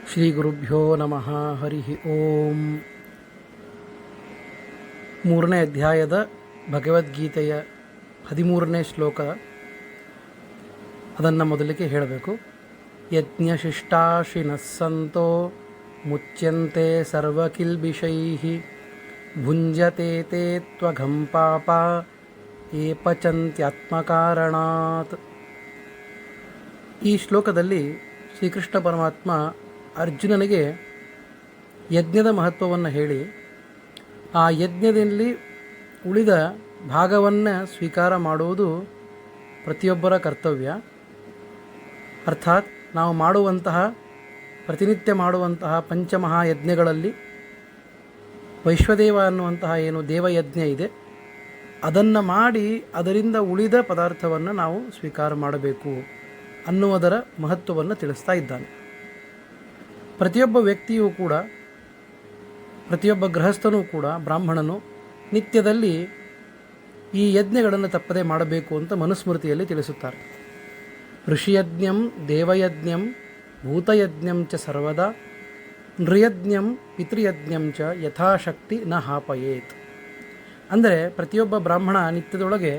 ಶ್ರೀ ಗುರುಭ್ಯೋ ನಮಃ. ಹರಿ ಓಂ. ಮೂರನೇ ಅಧ್ಯಾಯದ ಭಗವದ್ಗೀತೆಯ 13ನೇ ಶ್ಲೋಕ, ಅದನ್ನು ಮೊದಲಿಗೆ ಹೇಳಬೇಕು. ಯಜ್ಞಶಿಷ್ಟಾಶಿನಃ ಸಂತೋ ಮುಚ್ಯಂತೆ ಸರ್ವಕಿಲ್ಬಿಷೈಃ ಭುಂಜತೆ ತೇ ತ್ವಘಂ ಪಾಪ ಯೇ ಪಚಂತ್ಯಾತ್ಮಕಾರಣಾತ್. ಈ ಶ್ಲೋಕದಲ್ಲಿ ಶ್ರೀಕೃಷ್ಣ ಪರಮಾತ್ಮ ಅರ್ಜುನನಿಗೆ ಯಜ್ಞದ ಮಹತ್ವವನ್ನು ಹೇಳಿ, ಆ ಯಜ್ಞದಲ್ಲಿ ಉಳಿದ ಭಾಗವನ್ನು ಸ್ವೀಕಾರ ಮಾಡುವುದು ಪ್ರತಿಯೊಬ್ಬರ ಕರ್ತವ್ಯ. ಅರ್ಥಾತ್ ನಾವು ಮಾಡುವಂತಹ ಪ್ರತಿನಿತ್ಯ ಮಾಡುವಂತಹ ಪಂಚಮಹಾಯಜ್ಞಗಳಲ್ಲಿ ವೈಶ್ವದೇವ ಅನ್ನುವಂತಹ ಏನು ದೇವಯಜ್ಞ ಇದೆ, ಅದನ್ನು ಮಾಡಿ ಅದರಿಂದ ಉಳಿದ ಪದಾರ್ಥವನ್ನು ನಾವು ಸ್ವೀಕಾರ ಮಾಡಬೇಕು ಅನ್ನುವುದರ ಮಹತ್ವವನ್ನು ತಿಳಿಸ್ತಾ ಇದ್ದಾನೆ. ಪ್ರತಿಯೊಬ್ಬ ವ್ಯಕ್ತಿಯೂ ಕೂಡ, ಪ್ರತಿಯೊಬ್ಬ ಗೃಹಸ್ಥನೂ ಕೂಡ, ಬ್ರಾಹ್ಮಣನು ನಿತ್ಯದಲ್ಲಿ ಈ ಯಜ್ಞಗಳನ್ನು ತಪ್ಪದೆ ಮಾಡಬೇಕು ಅಂತ ಮನುಸ್ಮೃತಿಯಲ್ಲಿ ತಿಳಿಸುತ್ತಾರೆ. ಋಷಿಯಜ್ಞಂ ದೇವಯಜ್ಞಂ ಭೂತಯಜ್ಞಂ ಚ ಸರ್ವದಾ ನೃಯಜ್ಞಂ ಪಿತೃಯಜ್ಞಂ ಚ ಯಥಾಶಕ್ತಿ ನ ಹಾಪಯೇತ್. ಅಂದರೆ ಪ್ರತಿಯೊಬ್ಬ ಬ್ರಾಹ್ಮಣ ನಿತ್ಯದೊಳಗೆ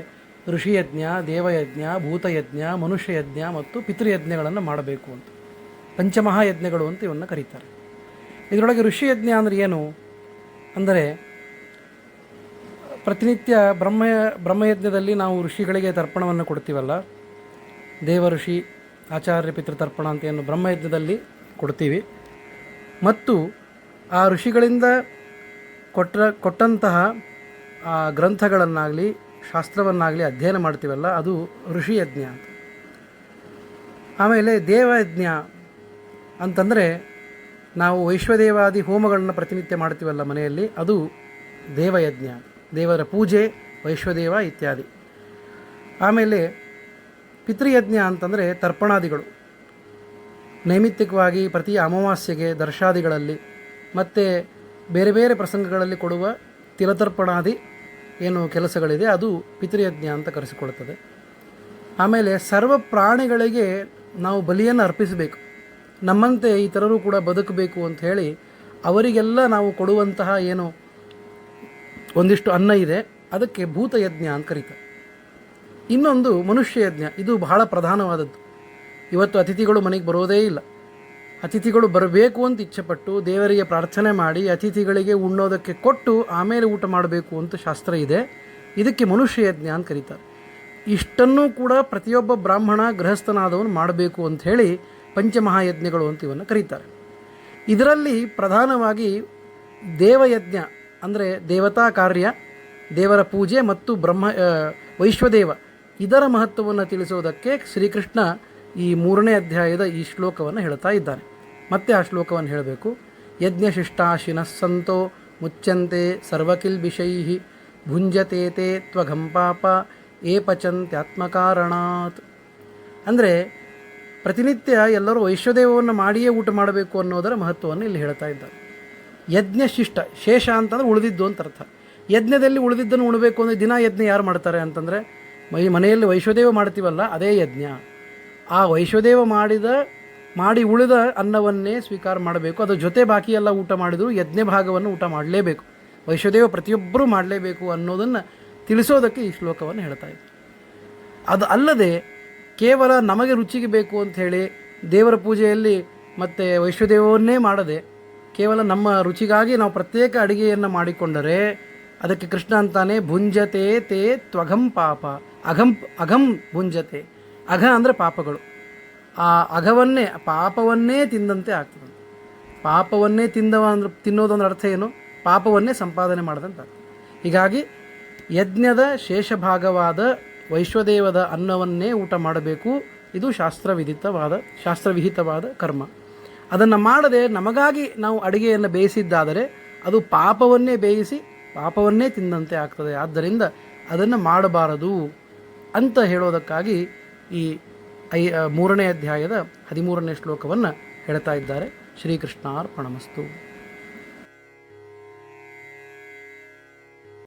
ಋಷಿಯಜ್ಞ, ದೇವಯಜ್ಞ, ಭೂತಯಜ್ಞ, ಮನುಷ್ಯಯಜ್ಞ ಮತ್ತು ಪಿತೃಯಜ್ಞಗಳನ್ನು ಮಾಡಬೇಕು ಅಂತ, ಪಂಚಮಹಾಯಜ್ಞಗಳು ಅಂತ ಇವನ್ನು ಕರೀತಾರೆ. ಇದರೊಳಗೆ ಋಷಿಯಜ್ಞ ಅಂದರೆ ಏನು ಅಂದರೆ, ಪ್ರತಿನಿತ್ಯ ಬ್ರಹ್ಮಯಜ್ಞದಲ್ಲಿ ನಾವು ಋಷಿಗಳಿಗೆ ತರ್ಪಣವನ್ನು ಕೊಡ್ತೀವಲ್ಲ, ದೇವ ಋಷಿ ಆಚಾರ್ಯ ಪಿತೃತರ್ಪಣ ಅಂತ ಏನು ಬ್ರಹ್ಮಯಜ್ಞದಲ್ಲಿ ಕೊಡ್ತೀವಿ. ಮತ್ತು ಆ ಋಷಿಗಳಿಂದ ಕೊಟ್ಟಂತಹ ಆ ಗ್ರಂಥಗಳನ್ನಾಗಲಿ ಶಾಸ್ತ್ರವನ್ನಾಗಲಿ ಅಧ್ಯಯನ ಮಾಡ್ತೀವಲ್ಲ, ಅದು ಋಷಿಯಜ್ಞ ಅಂತ. ಆಮೇಲೆ ದೇವಯಜ್ಞ ಅಂತಂದರೆ, ನಾವು ವೈಶ್ವದೇವಾದಿ ಹೋಮಗಳನ್ನು ಪ್ರತಿನಿತ್ಯ ಮಾಡ್ತೀವಲ್ಲ ಮನೆಯಲ್ಲಿ, ಅದು ದೇವಯಜ್ಞ, ದೇವರ ಪೂಜೆ, ವೈಶ್ವದೇವ ಇತ್ಯಾದಿ. ಆಮೇಲೆ ಪಿತೃಯಜ್ಞ ಅಂತಂದರೆ ತರ್ಪಣಾದಿಗಳು, ನೈಮಿತ್ತಿಕವಾಗಿ ಪ್ರತಿ ಅಮಾವಾಸ್ಯೆಗೆ ದರ್ಶಾದಿಗಳಲ್ಲಿ ಮತ್ತು ಬೇರೆ ಬೇರೆ ಪ್ರಸಂಗಗಳಲ್ಲಿ ಕೊಡುವ ತಿಲತರ್ಪಣಾದಿ ಏನು ಕೆಲಸಗಳಿದೆ, ಅದು ಪಿತೃಯಜ್ಞ ಅಂತ ಕರೆಸಿಕೊಳ್ಳುತ್ತದೆ. ಆಮೇಲೆ ಸರ್ವ ಪ್ರಾಣಿಗಳಿಗೆ ನಾವು ಬಲಿಯನ್ನು ಅರ್ಪಿಸಬೇಕು, ನಮ್ಮಂತೆ ಇತರರು ಕೂಡ ಬದುಕಬೇಕು ಅಂತ ಹೇಳಿ ಅವರಿಗೆಲ್ಲ ನಾವು ಕೊಡುವಂತಹ ಏನು ಒಂದಿಷ್ಟು ಅನ್ನ ಇದೆ, ಅದಕ್ಕೆ ಭೂತಯಜ್ಞ ಅಂತ ಕರೀತಾರೆ. ಇನ್ನೊಂದು ಮನುಷ್ಯಯಜ್ಞ, ಇದು ಬಹಳ ಪ್ರಧಾನವಾದದ್ದು. ಇವತ್ತು ಅತಿಥಿಗಳು ಮನೆಗೆ ಬರೋದೇ ಇಲ್ಲ. ಅತಿಥಿಗಳು ಬರಬೇಕು ಅಂತ ಇಚ್ಛೆಪಟ್ಟು ದೇವರಿಗೆ ಪ್ರಾರ್ಥನೆ ಮಾಡಿ ಅತಿಥಿಗಳಿಗೆ ಉಣ್ಣೋದಕ್ಕೆ ಕೊಟ್ಟು ಆಮೇಲೆ ಊಟ ಮಾಡಬೇಕು ಅಂತ ಶಾಸ್ತ್ರ ಇದೆ. ಇದಕ್ಕೆ ಮನುಷ್ಯಯಜ್ಞ ಅಂತ ಕರೀತಾರೆ. ಇಷ್ಟನ್ನೂ ಕೂಡ ಪ್ರತಿಯೊಬ್ಬ ಬ್ರಾಹ್ಮಣ ಗೃಹಸ್ಥನಾದವನು ಮಾಡಬೇಕು ಅಂತ ಹೇಳಿ ಪಂಚಮಹಾಯಜ್ಞಗಳು ಅಂತ ಇವನ್ನು ಕರೀತಾರೆ. ಇದರಲ್ಲಿ ಪ್ರಧಾನವಾಗಿ ದೇವಯಜ್ಞ ಅಂದರೆ ದೇವತಾ ಕಾರ್ಯ, ದೇವರ ಪೂಜೆ ಮತ್ತು ವೈಶ್ವದೇವ, ಇದರ ಮಹತ್ವವನ್ನು ತಿಳಿಸೋದಕ್ಕೆ ಶ್ರೀಕೃಷ್ಣ ಈ 3ನೇ ಅಧ್ಯಾಯದ ಈ ಶ್ಲೋಕವನ್ನು ಹೇಳ್ತಾ ಇದ್ದಾನೆ. ಮತ್ತೆ ಆ ಶ್ಲೋಕವನ್ನು ಹೇಳಬೇಕು. ಯಜ್ಞಶಿಷ್ಟಾಶಿನಃ ಸಂತೋ ಮುಚ್ಯಂತೆ ಸರ್ವಕಿಲ್ಬಿಷೈಃ ಭುಂಜತೆ ತೇ ತ್ವಘಂ ಪಾಪ ಯೇ ಪಚಂತ್ಯಾತ್ಮಕಾರಣಾತ್. ಅಂದರೆ ಪ್ರತಿನಿತ್ಯ ಎಲ್ಲರೂ ವೈಶ್ವದೇವವನ್ನು ಮಾಡಿಯೇ ಊಟ ಮಾಡಬೇಕು ಅನ್ನೋದರ ಮಹತ್ವವನ್ನು ಇಲ್ಲಿ ಹೇಳ್ತಾ ಇದ್ದಾರೆ. ಯಜ್ಞಶಿಷ್ಟ, ಶೇಷ ಅಂತಂದರೆ ಉಳಿದಿದ್ದು ಅಂತ ಅರ್ಥ. ಯಜ್ಞದಲ್ಲಿ ಉಳಿದಿದ್ದನ್ನು ಉಣಬೇಕು ಅಂದರೆ ದಿನ ಯಜ್ಞ ಯಾರು ಮಾಡ್ತಾರೆ ಅಂತಂದರೆ, ಮನೆಯಲ್ಲಿ ವೈಶ್ವದೇವ ಮಾಡ್ತೀವಲ್ಲ, ಅದೇ ಯಜ್ಞ. ಆ ವೈಶ್ವದೇವ ಮಾಡಿ ಉಳಿದ ಅನ್ನವನ್ನೇ ಸ್ವೀಕಾರ ಮಾಡಬೇಕು. ಅದ್ರ ಜೊತೆ ಬಾಕಿ ಎಲ್ಲ ಊಟ ಮಾಡಿದರೂ ಯಜ್ಞ ಭಾಗವನ್ನು ಊಟ ಮಾಡಲೇಬೇಕು, ವೈಶ್ವದೇವ ಪ್ರತಿಯೊಬ್ಬರೂ ಮಾಡಲೇಬೇಕು ಅನ್ನೋದನ್ನು ತಿಳಿಸೋದಕ್ಕೆ ಈ ಶ್ಲೋಕವನ್ನು ಹೇಳ್ತಾ ಇದ್ದೆ. ಅದು ಅಲ್ಲದೆ ಕೇವಲ ನಮಗೆ ರುಚಿಗೆ ಬೇಕು ಅಂಥೇಳಿ ದೇವರ ಪೂಜೆಯಲ್ಲಿ ಮತ್ತು ವೈಶ್ವದೇವವನ್ನೇ ಮಾಡದೆ ಕೇವಲ ನಮ್ಮ ರುಚಿಗಾಗಿ ನಾವು ಪ್ರತ್ಯೇಕ ಅಡುಗೆಯನ್ನು ಮಾಡಿಕೊಂಡರೆ ಅದಕ್ಕೆ ಕೃಷ್ಣ ಅಂತಾನೆ ಭುಂಜತೆ ತೇ ತ್ವಘಂ ಪಾಪ ಅಘಂ ಭುಂಜತೆ. ಅಘ ಅಂದರೆ ಪಾಪಗಳು. ಆ ಅಘವನ್ನೇ, ಪಾಪವನ್ನೇ ತಿಂದಂತೆ ಆಗ್ತದೆ. ಪಾಪವನ್ನೇ ತಿನ್ನೋದೊಂದು ಅರ್ಥ ಏನು? ಪಾಪವನ್ನೇ ಸಂಪಾದನೆ ಮಾಡಿದಂತೆ ಆಗ್ತದೆ. ಹೀಗಾಗಿ ಯಜ್ಞದ ಶೇಷಭಾಗವಾದ ವೈಶ್ವದೇವದ ಅನ್ನವನ್ನೇ ಊಟ ಮಾಡಬೇಕು. ಇದು ಶಾಸ್ತ್ರವಿಹಿತವಾದ ಕರ್ಮ. ಅದನ್ನು ಮಾಡದೆ ನಮಗಾಗಿ ನಾವು ಅಡುಗೆಯನ್ನು ಬೇಯಿಸಿದ್ದಾದರೆ ಅದು ಪಾಪವನ್ನೇ ಬೇಯಿಸಿ ಪಾಪವನ್ನೇ ತಿಂದಂತೆ ಆಗ್ತದೆ. ಆದ್ದರಿಂದ ಅದನ್ನು ಮಾಡಬಾರದು ಅಂತ ಹೇಳೋದಕ್ಕಾಗಿ ಈ 3ನೇ ಅಧ್ಯಾಯದ 13ನೇ ಶ್ಲೋಕವನ್ನು ಹೇಳ್ತಾ ಇದ್ದಾರೆ. ಶ್ರೀಕೃಷ್ಣಾರ್ಪಣಮಸ್ತು.